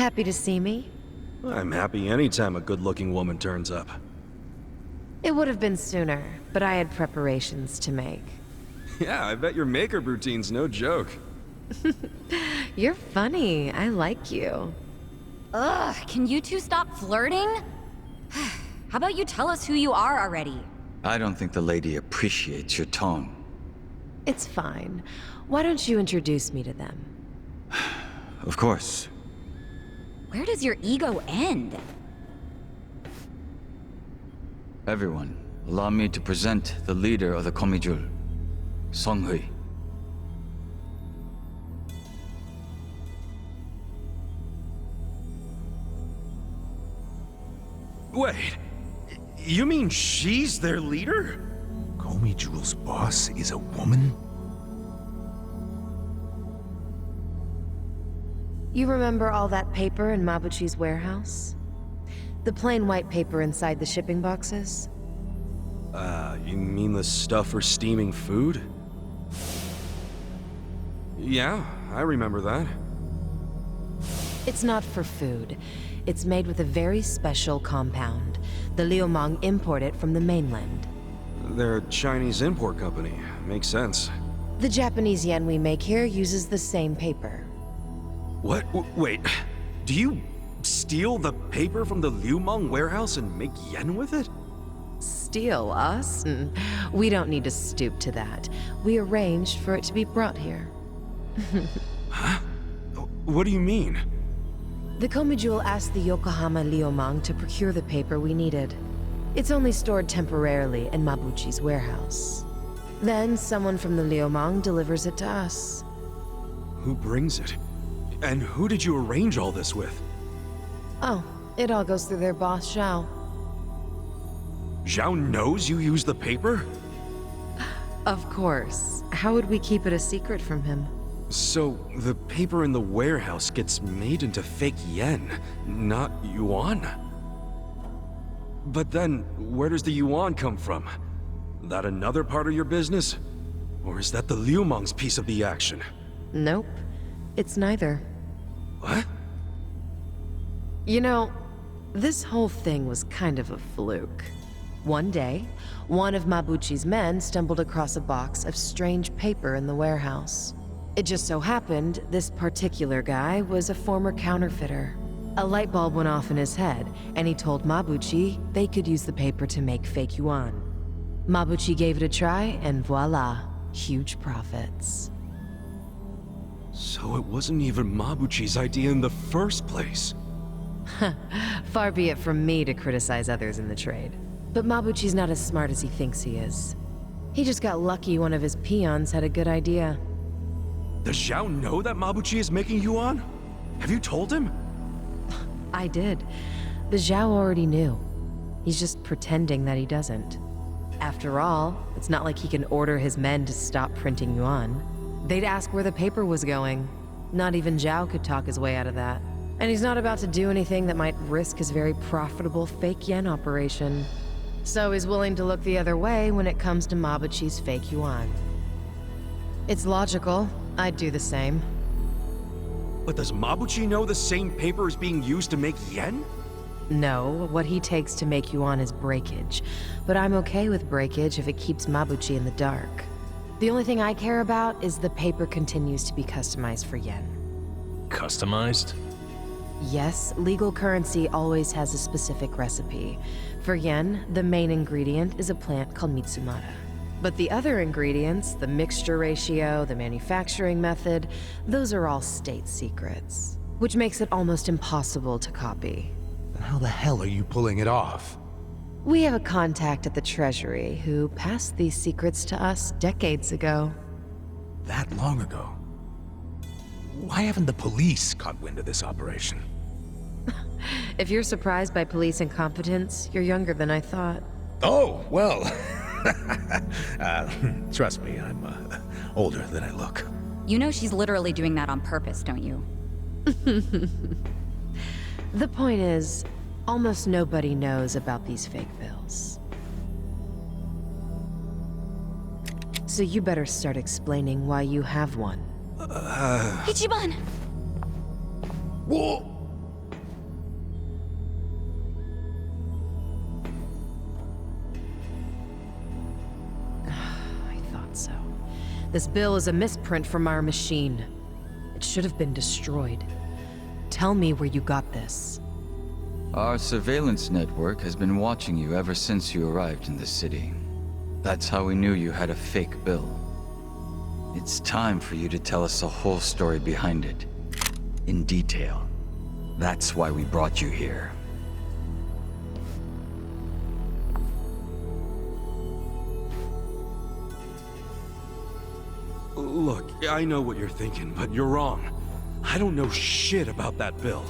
Happy to see me? I'm happy anytime a good-looking woman turns up. It would have been sooner, but I had preparations to make. Yeah, I bet your makeup routine's no joke. You're funny. I like you. Ugh, can you two stop flirting? How about you tell us who you are already? I don't think the lady appreciates your tone. It's fine. Why don't you introduce me to them? Of course. Where does your ego end? Everyone, allow me to present the leader of the Komijul, Songhui. Wait, you mean she's their leader? Komijul's boss is a woman? You remember all that paper in Mabuchi's warehouse? The plain white paper inside the shipping boxes? You mean the stuff for steaming food? Yeah, I remember that. It's not for food. It's made with a very special compound. The Liumang import it from the mainland. They're a Chinese import company. Makes sense. The Japanese yen we make here uses the same paper. What? Wait, do you steal the paper from the Liumang warehouse and make yen with it? Steal us? We don't need to stoop to that. We arranged for it to be brought here. Huh? What do you mean? The Komijul asked the Yokohama Liumang to procure the paper we needed. It's only stored temporarily in Mabuchi's warehouse. Then someone from the Liumang delivers it to us. Who brings it? And who did you arrange all this with? Oh, it all goes through their boss, Zhao. Zhao knows you used the paper? Of course. How would we keep it a secret from him? So, the paper in the warehouse gets made into fake yen, not yuan? But then, where does the yuan come from? That another part of your business? Or is that the Liumang's piece of the action? Nope. It's neither. What? You know, this whole thing was kind of a fluke. One day, one of Mabuchi's men stumbled across a box of strange paper in the warehouse. It just so happened this particular guy was a former counterfeiter. A light bulb went off in his head, and he told Mabuchi they could use the paper to make fake yuan. Mabuchi gave it a try, and voila, huge profits. So it wasn't even Mabuchi's idea in the first place. Far be it from me to criticize others in the trade. But Mabuchi's not as smart as he thinks he is. He just got lucky one of his peons had a good idea. Does Zhao know that Mabuchi is making yuan? Have you told him? I did. But Zhao already knew. He's just pretending that he doesn't. After all, it's not like he can order his men to stop printing yuan. They'd ask where the paper was going. Not even Zhao could talk his way out of that. And he's not about to do anything that might risk his very profitable fake yen operation. So he's willing to look the other way when it comes to Mabuchi's fake yuan. It's logical. I'd do the same. But does Mabuchi know the same paper is being used to make yen? No, what he takes to make yuan is breakage. But I'm okay with breakage if it keeps Mabuchi in the dark. The only thing I care about is the paper continues to be customized for yen. Customized? Yes, legal currency always has a specific recipe. For yen, the main ingredient is a plant called Mitsumara. But the other ingredients, the mixture ratio, the manufacturing method, those are all state secrets, which makes it almost impossible to copy. How the hell are you pulling it off? We have a contact at the Treasury who passed these secrets to us decades ago. That long ago? Why haven't the police caught wind of this operation? If you're surprised by police incompetence, you're younger than I thought. Oh, well. Trust me, I'm older than I look. You know she's literally doing that on purpose, don't you? The point is, almost nobody knows about these fake bills. So you better start explaining why you have one. Ichiban! Whoa! This bill is a misprint from our machine. It should have been destroyed. Tell me where you got this. Our surveillance network has been watching you ever since you arrived in the city. That's how we knew you had a fake bill. It's time for you to tell us the whole story behind it. In detail. That's why we brought you here. Look, I know what you're thinking, but you're wrong. I don't know shit about that bill.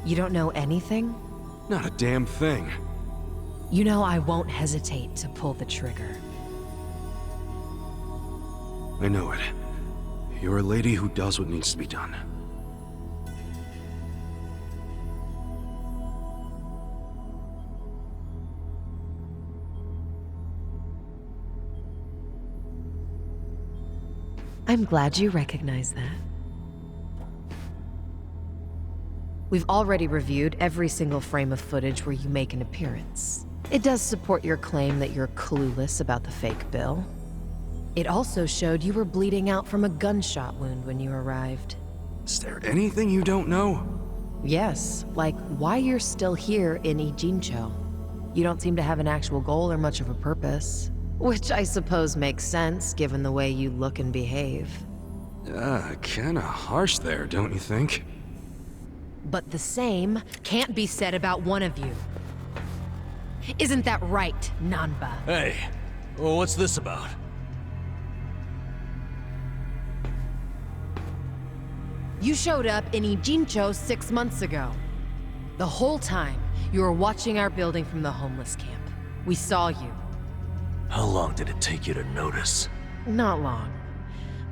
You don't know anything? Not a damn thing. You know I won't hesitate to pull the trigger. I know it. You're a lady who does what needs to be done. I'm glad you recognize that. We've already reviewed every single frame of footage where you make an appearance. It does support your claim that you're clueless about the fake bill. It also showed you were bleeding out from a gunshot wound when you arrived. Is there anything you don't know? Yes, like why you're still here in Ijincho. You don't seem to have an actual goal or much of a purpose. Which I suppose makes sense, given the way you look and behave. Kinda harsh there, don't you think? But the same can't be said about one of you. Isn't that right, Nanba? Hey, well, what's this about? You showed up in Ijincho 6 months ago. The whole time, you were watching our building from the homeless camp. We saw you. How long did it take you to notice? Not long.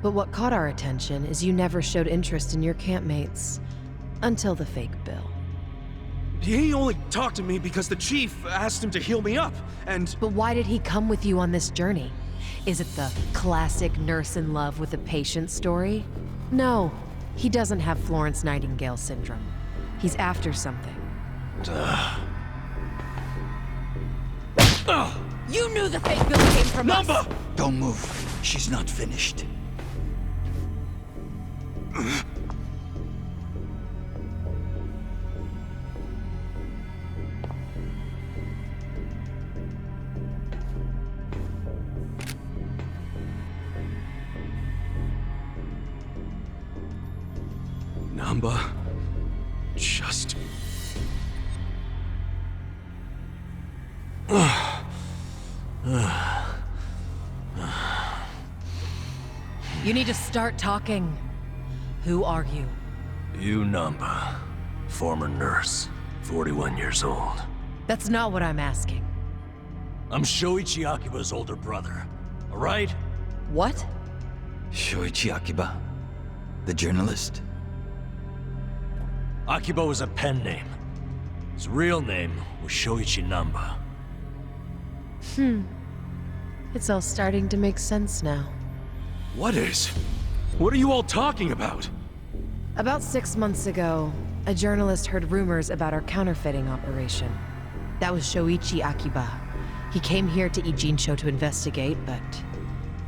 But what caught our attention is you never showed interest in your campmates. Until the fake bill. He only talked to me because the chief asked him to heal me up, and... But why did he come with you on this journey? Is it the classic nurse in love with a patient story? No, he doesn't have Florence Nightingale syndrome. He's after something. You knew the fake bill came from us! Don't move. She's not finished. Namba... just... You need to start talking. Who are you? You Namba, former nurse, 41 years old. That's not what I'm asking. I'm Shoichi Akiba's older brother, all right? What? Shoichi Akiba, the journalist? Akiba was a pen name. His real name was Shoichi Namba. It's all starting to make sense now. What is? What are you all talking about? About 6 months ago, a journalist heard rumors about our counterfeiting operation. That was Shoichi Akiba. He came here to Ijincho to investigate, but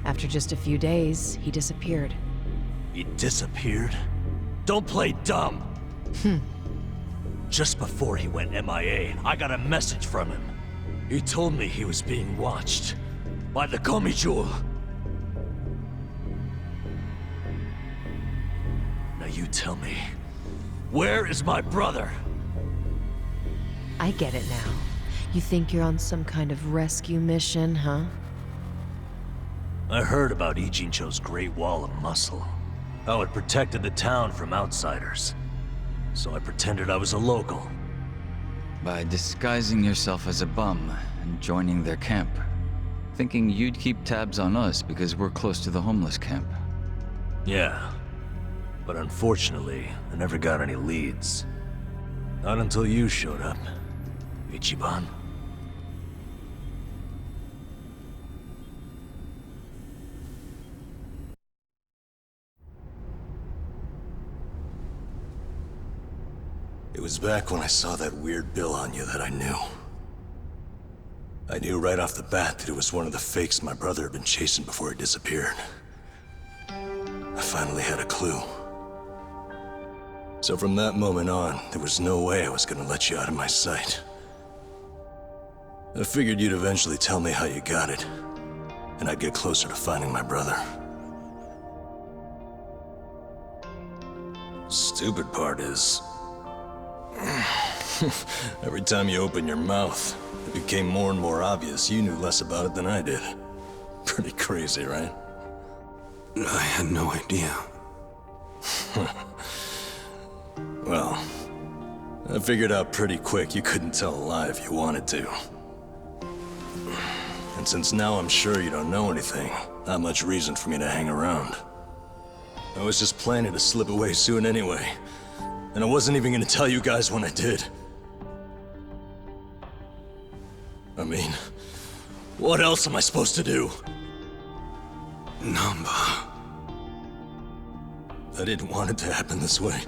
after just a few days, he disappeared. He disappeared? Don't play dumb! Just before he went MIA, I got a message from him. He told me he was being watched by the Komijul. Now you tell me, where is my brother? I get it now. You think you're on some kind of rescue mission, huh? I heard about Ijincho's Great Wall of Muscle. How it protected the town from outsiders. So I pretended I was a local. By disguising yourself as a bum and joining their camp. Thinking you'd keep tabs on us because we're close to the homeless camp. Yeah. But unfortunately, I never got any leads. Not until you showed up, Ichiban. It was back when I saw that weird bill on you that I knew. I knew right off the bat that it was one of the fakes my brother had been chasing before he disappeared. finally had a clue. So from that moment on, there was no way I was gonna let you out of my sight. I figured you'd eventually tell me how you got it, and I'd get closer to finding my brother. Stupid part is... every time you open your mouth, it became more and more obvious you knew less about it than I did. Pretty crazy, right? I had no idea. Well, I figured out pretty quick you couldn't tell a lie if you wanted to. And since now I'm sure you don't know anything, not much reason for me to hang around. I was just planning to slip away soon anyway, and I wasn't even gonna tell you guys when I did. I mean, what else am I supposed to do? Namba. I didn't want it to happen this way.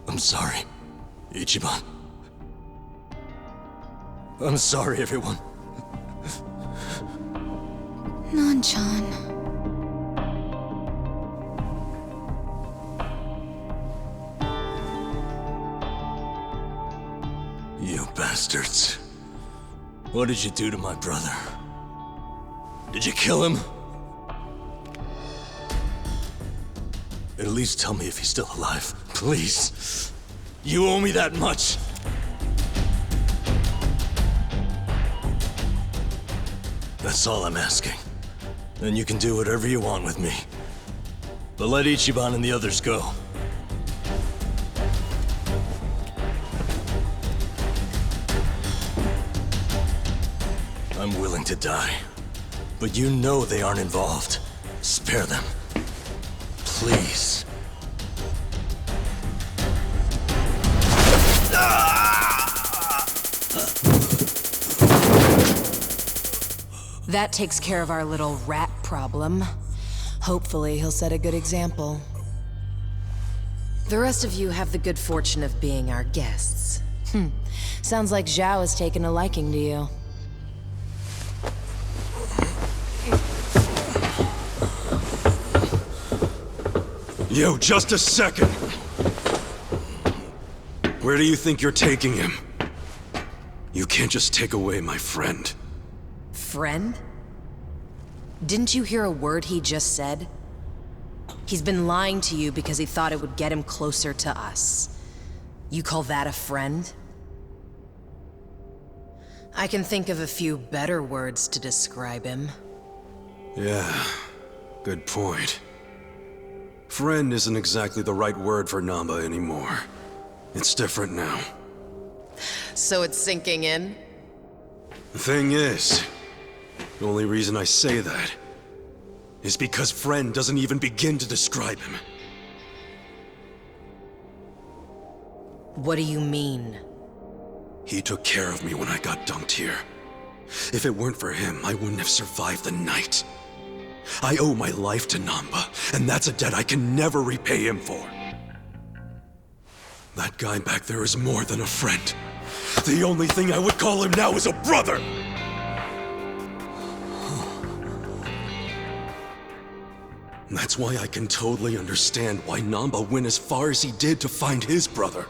I'm sorry, Ichiban. I'm sorry, everyone. Nan-chan. You bastards. What did you do to my brother? Did you kill him? At least tell me if he's still alive, please. You owe me that much. That's all I'm asking. Then you can do whatever you want with me. But let Ichiban and the others go. I'm willing to die. But you know they aren't involved. Spare them. Please. That takes care of our little rat problem. Hopefully, he'll set a good example. The rest of you have the good fortune of being our guests. Sounds like Zhao has taken a liking to you. Yo, just a second! Where do you think you're taking him? You can't just take away my friend. Friend? Didn't you hear a word he just said? He's been lying to you because he thought it would get him closer to us. You call that a friend? I can think of a few better words to describe him. Yeah, good point. Friend isn't exactly the right word for Namba anymore. It's different now. So it's sinking in? The thing is, the only reason I say that is because friend doesn't even begin to describe him. What do you mean? He took care of me when I got dumped here. If it weren't for him, I wouldn't have survived the night. I owe my life to Namba, and that's a debt I can never repay him for. That guy back there is more than a friend. The only thing I would call him now is a brother! That's why I can totally understand why Namba went as far as he did to find his brother.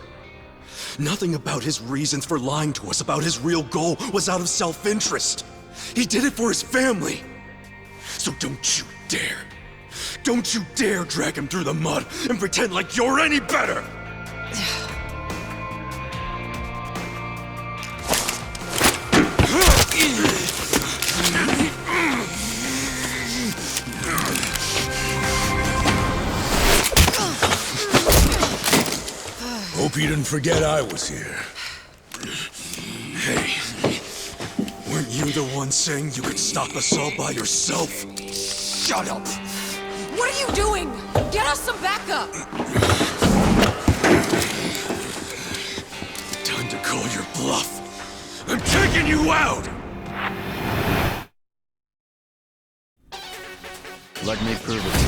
Nothing about his reasons for lying to us about his real goal was out of self-interest. He did it for his family. So don't you dare drag him through the mud and pretend like you're any better! Hope you didn't forget I was here. Hey, weren't you the one saying you could stop us all by yourself? Shut up! What are you doing? Get us some backup! Time to call your bluff. I'm taking you out! Let me prove it to